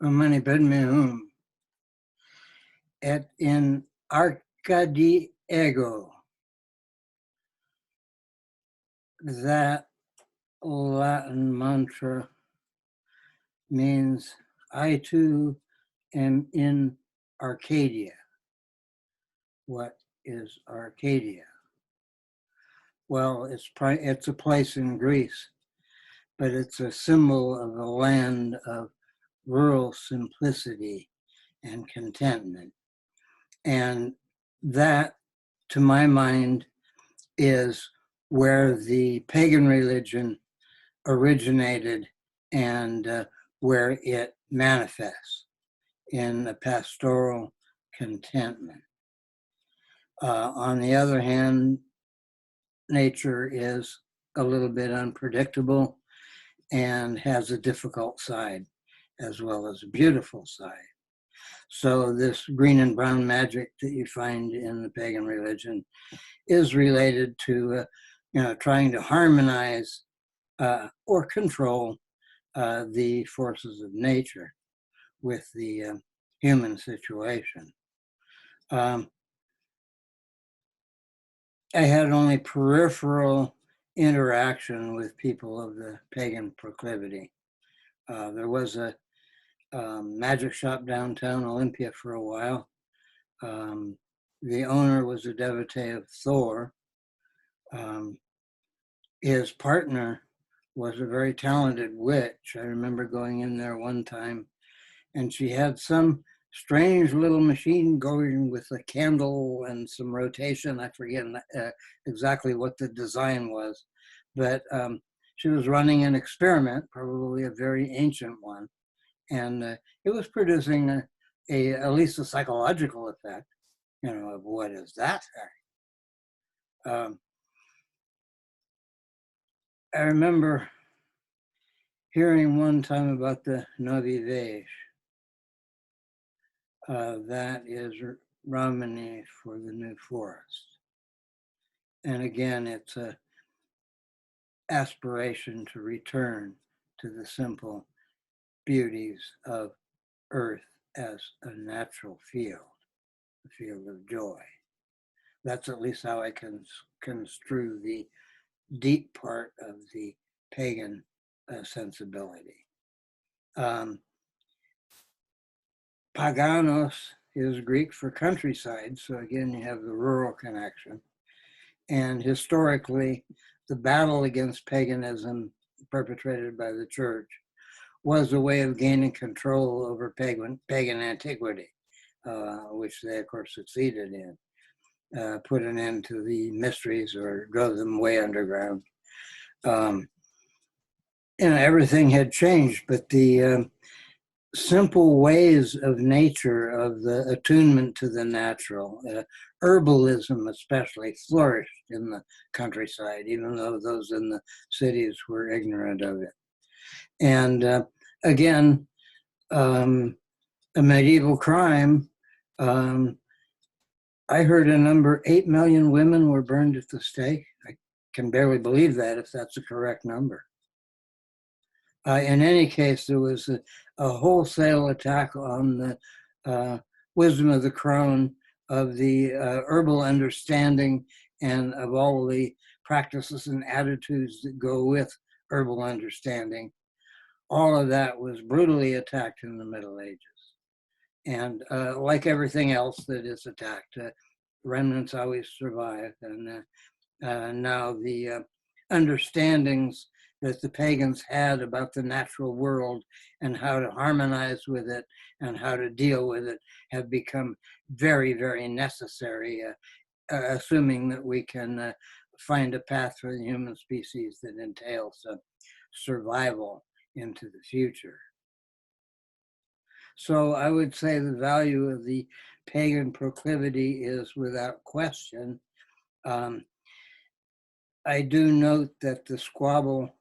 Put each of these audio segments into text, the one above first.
Mani Padme Hum, et in arca di ego. That Latin mantra means I too am in Arcadia. What is Arcadia? Well, it's a place in Greece, but it's a symbol of a land of rural simplicity and contentment. And that, to my mind, is where the pagan religion originated and where it manifests in a pastoral contentment. On the other hand, nature is a little bit unpredictable and has a difficult side as well as a beautiful side. So this green and brown magic that you find in the pagan religion is related to, trying to harmonize or control the forces of nature with the human situation. I had only peripheral interaction with people of the pagan proclivity. There was a magic shop downtown Olympia for a while. The owner was a devotee of Thor. His partner was a very talented witch. I remember going in there one time, and she had some strange little machine going with a candle and some rotation. I forget exactly what the design was, but she was running an experiment, probably a very ancient one, and it was producing at least a psychological effect, of what is that thing? I remember hearing one time about the Novi Vej. That is Ri-mey for the new forest. And again, it's an aspiration to return to the simple beauties of earth as a natural field, a field of joy. That's at least how I can construe the deep part of the pagan sensibility. Paganos is Greek for countryside, so again, you have the rural connection. And historically, the battle against paganism perpetrated by the church was a way of gaining control over pagan antiquity, which they, of course, succeeded in. Put an end to the mysteries or drove them way underground. Everything had changed, but the simple ways of nature, of the attunement to the natural, herbalism especially, flourished in the countryside, even though those in the cities were ignorant of it. And again, a medieval crime, I heard a number, 8 million women were burned at the stake. I can barely believe that if that's a correct number. In any case, there was a wholesale attack on the wisdom of the crone, of the herbal understanding, and of all the practices and attitudes that go with herbal understanding. All of that was brutally attacked in the Middle Ages. And like everything else that is attacked, remnants always survive. And now the understandings that the pagans had about the natural world and how to harmonize with it and how to deal with it have become very, very necessary, assuming that we can find a path for the human species that entails survival into the future. So I would say the value of the pagan proclivity is without question. I do note that the squabble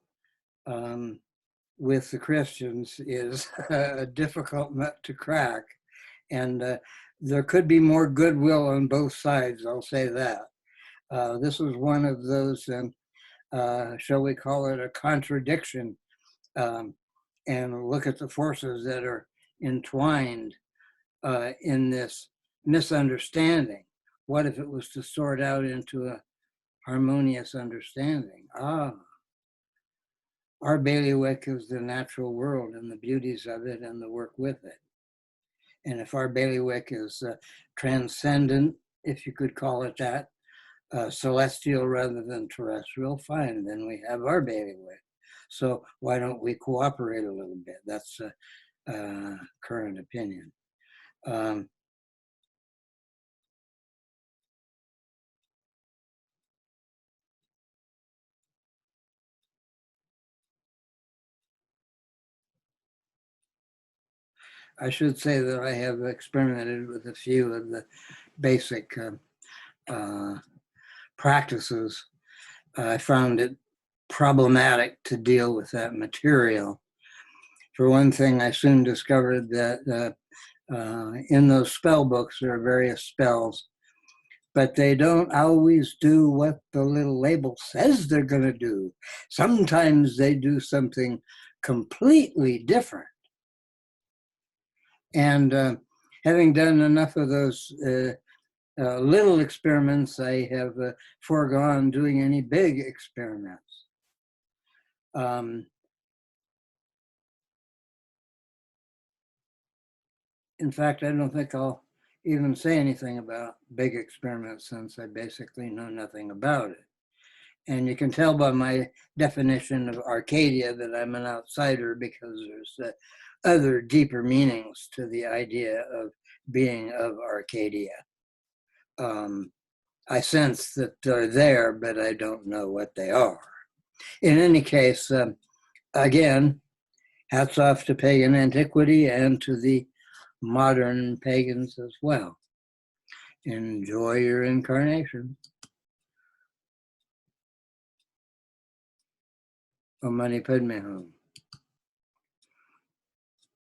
with the Christians is a difficult nut to crack. And there could be more goodwill on both sides, I'll say that. This was one of those, shall we call it a contradiction, and look at the forces that are entwined in this misunderstanding? What if it was to sort out into a harmonious understanding? Our bailiwick is the natural world and the beauties of it and the work with it. And if our bailiwick is transcendent, if you could call it that, celestial rather than terrestrial, fine, then we have our bailiwick. So why don't we cooperate a little bit? That's current opinion. I should say that I have experimented with a few of the basic practices. I found it problematic to deal with that material. For one thing, I soon discovered that in those spell books there are various spells, but they don't always do what the little label says they're going to do. Sometimes they do something completely different. And having done enough of those little experiments, I have foregone doing any big experiments. In fact, I don't think I'll even say anything about big experiments since I basically know nothing about it. And you can tell by my definition of Arcadia that I'm an outsider because there's other deeper meanings to the idea of being of Arcadia. I sense that they're there, but I don't know what they are. In any case, again, hats off to pagan antiquity and to the modern pagans as well. Enjoy your incarnation. Om Mani Padme Hum.